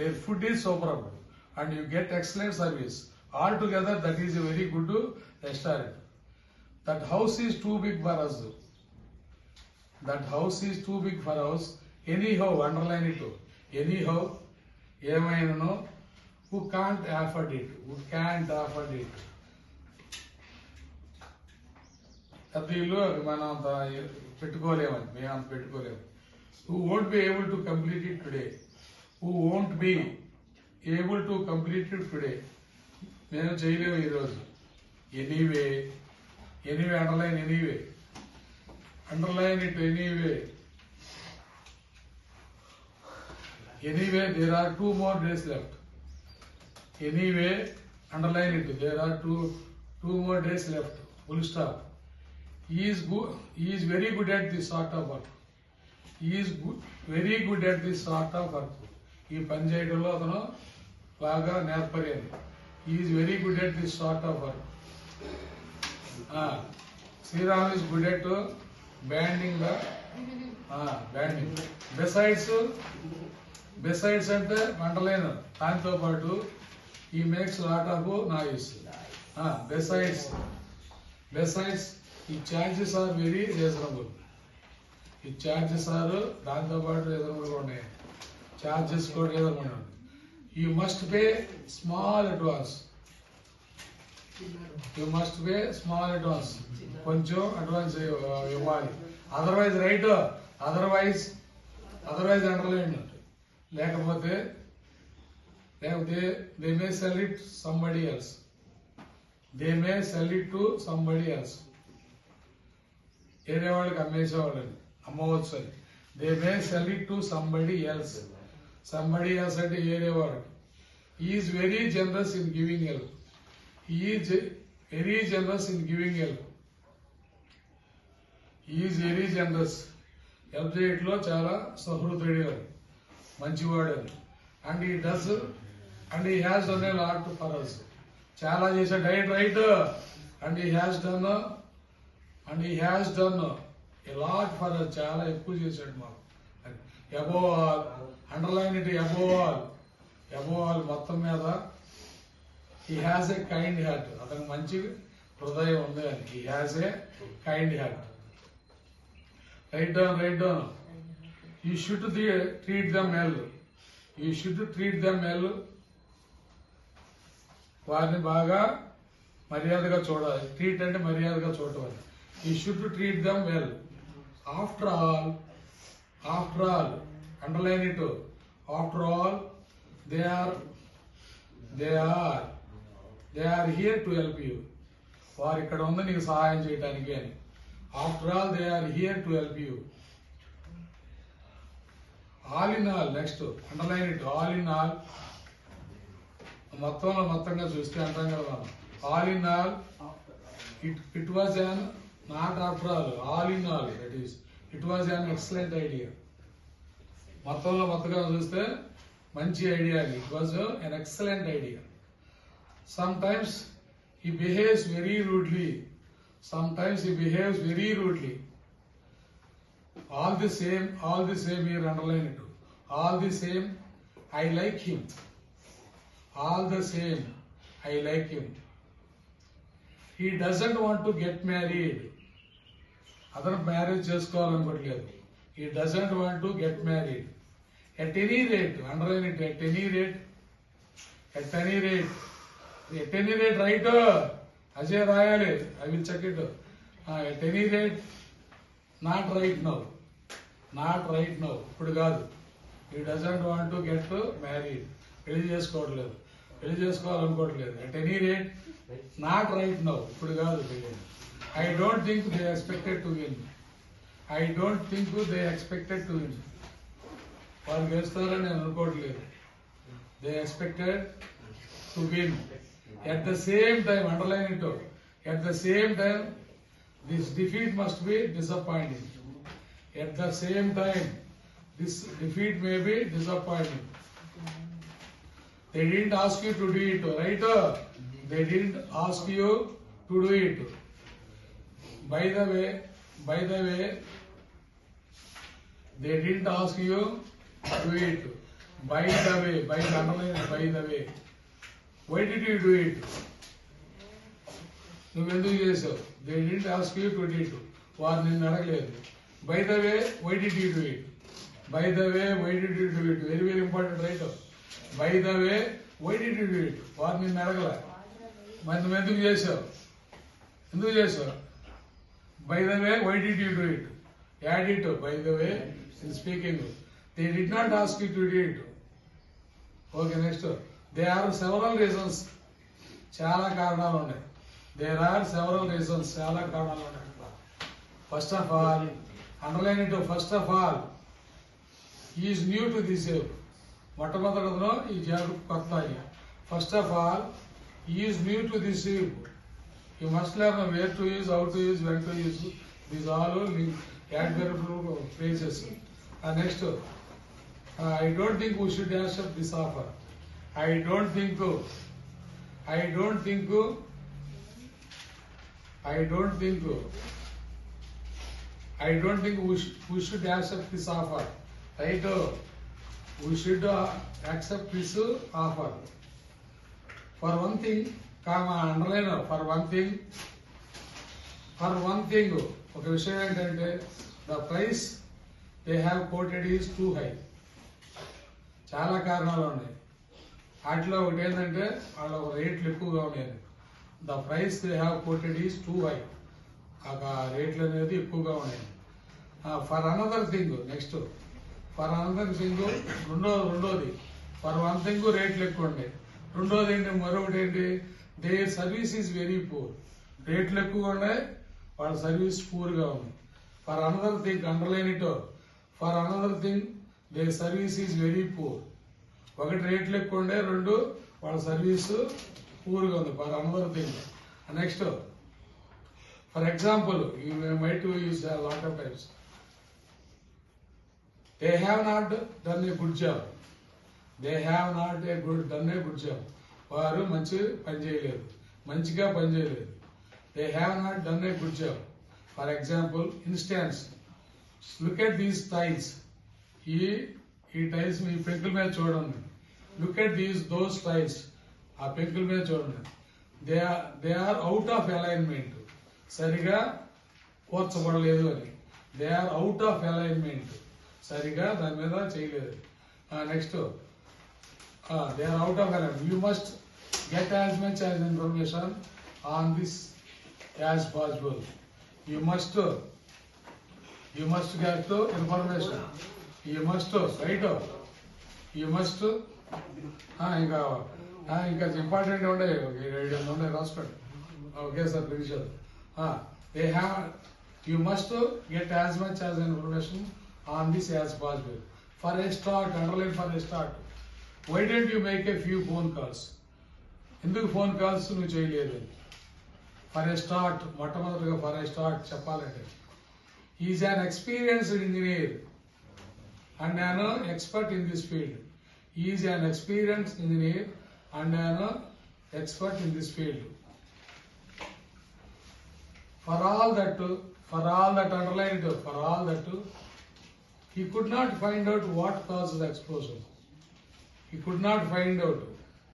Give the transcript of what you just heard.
their food is superb, and you get excellent service. Altogether, that is a very good restaurant. That house is too big for us. That house is too big for us. Anyhow, underline it. Anyhow, ఏమైనానో, who can't afford it. Who can't afford it. పెద్ద ఇల్లు మనం అంత పెట్టుకోలేమని, మేము అంత పెట్టుకోలేము. Who won't be able to complete it today. Who won't be able to complete it today. మేము చేయలేము ఈరోజు. Anyway underline anyway. Underline it anyway. Anyway, there are 2 more days left. Anyway, underline it. There are two more days left. Full stop. He is good. He is very good at this sort of work. He is very good at this sort of work. ఈ పని చేయడంలో అతను బాగా నేర్పలేదు. He is very good at this sort of work. Sriram is good at banding the banding. Besides అంటే underline, దాంతో పాటు he makes lot of noise. Besides, ఈ charges are very reasonable. ఈ charges are దాంతో పాటు reasonable ఉన్నాయి. Charges కూడా reasonable ఉన్నాయి. You must pay small advance. కొంచెం అడ్వాన్స్ ఇవ్వాలి. Otherwise underline. లేకపోతే they may sell it somebody else. వేరే వాళ్ళకి అమ్మేసేవాళ్ళని, అమ్మవచ్చు అని. They may sell it to somebody else. Somebody else అంటే వేరేవాడు. He is very generous in giving help. Help చేయట్లో చాలా సహృదయుడు, మంచివాడు అని. And he has done a lot for us. చాలా చేశాడు. Right. And he has done a lot for us. చాలా ఎక్కువ చేశాడు మాకు. above all, underline it. above all మొత్తం మీద he has a kind heart. అతనికి మంచి హృదయం ఉంది అని. he has a kind heart. Write down. You should treat them well. వారిని బాగా మర్యాదగా చూడాలి. ట్రీట్ అంటే మర్యాదగా చూడాలి. You should treat them well. After all, underline it. After all, they are here to help you. వారు ఇక్కడ ఉంది నీకు సహాయం చేయడానికి అని. After all, they are here to help you. All in all, next, underline it. All in all, మొత్తంగా చూస్తే అంటాం కదా. All in all, it was not after all in all, that is, it was an excellent idea. మొత్తంగా చూస్తే మంచి idea. It was an excellent idea. Sometimes he behaves very rudely. All the same, here underline it. All the same, I like him. He doesn't want to get married. అతను marriage చేసుకోవాలనుకోవట్లేదు. He doesn't want to get married. At any rate, underline it. At any rate, right? Ajay రాయాలి. I will check it. At any rate, not right now. ఇప్పుడు కాదు. He doesn't want to get married. పెళ్లి చేసుకోవాలనుకోవట్లేదు. At any rate, not right now. ఇప్పుడు కాదు. I don't think they expected to win. వాళ్ళు గెలుస్తారని నేను అనుకోవట్లేదు. They expected to win. At the same time, underline it. At the same time, this defeat must be disappointing. At the same time, this defeat may be disappointing. They didn't ask you to do it, right? They didn't ask you to do it. By the way, they didn't ask you to do it. By the way, by the underline, by the way. Why did you do it? నువ్వెందుకు చేసావు? They didn't ask you to do it. వారు నిన్ను అడగలేదు. By the way, why did you do it? By the way, why did you do it? Very, very important, right? By the way, why did you do it? వారు నిన్ను అడగలే. మరి నువ్వు ఎందుకు చేసావు? ఎందుకు చేసావు? By the way, why did you do it? Add it. By the way, in speaking. They did not ask you to do it. Okay, next. There are several reasons. చాలా కారణాలు ఉన్నాయి. There are several reasons. చాలా కారణాలు ఉన్నాయి. First of all, underline it. First of all, he is new to this job. మొట్టమొదటిలో ఈ job కొత్త. First of all, he is new to this job. You must learn where to use, how to use, when to use. These all adverbial phrases. Next, I don't think we should accept this offer. I don't think we should accept this offer. Right? We should accept this offer. For one thing, underline. For one thing. ఒక విషయం ఏంటంటే the price they have quoted is too high. చాలా కారణాలు ఉన్నాయి. వాటిలో ఒకటి ఏంటంటే వాళ్ళ రేట్లు ఎక్కువగా ఉన్నాయి. The price they have quoted is too high. ఆ రేట్లు అనేది ఎక్కువగా ఉన్నాయి. For another thing, next for another thing రెండోది ఫర్ వన్ థింగ్ రేట్లు ఎక్కువ ఉన్నాయి. రెండోది ఏంటి, మరొకటి ఏంటి, they service is very poor. రేట్లు ఎక్కువగా ఉన్నాయి, వాళ్ళ సర్వీస్ పూర్గా ఉంది. ఫర్ అనదర్ థింగ్, underline it. For another thing they service is very poor. ఒకటి రేట్లు ఎక్కువ ఉండే, రెండు వాళ్ళ సర్వీస్ పూర్గా ఉంది. ఫర్ another thing. Next, for example, you might use lot of times. They have not done a good job. They have not done a good job. వారు మంచి పని చేయలేదు, మంచిగా పని చేయలేదు. They have not done a good job. For example, instance, look at these tiles. ఈ tiles మీ పెంకుల మీద చూడండి. Look at those tiles. ఆ పెంకుల మీద చూడండి. They are out of alignment. సరిగా కూర్చబడలేదు అని. They are out of alignment. సరిగా దాని మీద చేయలేదు. Next, they are out of alignment. You must get as much as information on this as possible. You must get information. You must write. You must ఇంకా important ఉండే రాసుకోండి. Okay sir, finish. They have, you must get as much as information on this as possible. For a start, underline for a start. Why don't you make a few phone calls? ఎందుకు phone calls నువ్వు చేయలేదు? For a start, మొట్టమొదటిగా for a start చెప్పాలంటే, is an experienced engineer and an expert in this field. He is an experienced engineer and an expert in this field. For all that, underline it. For all that, he could not find out what caused the explosion. He could not find out.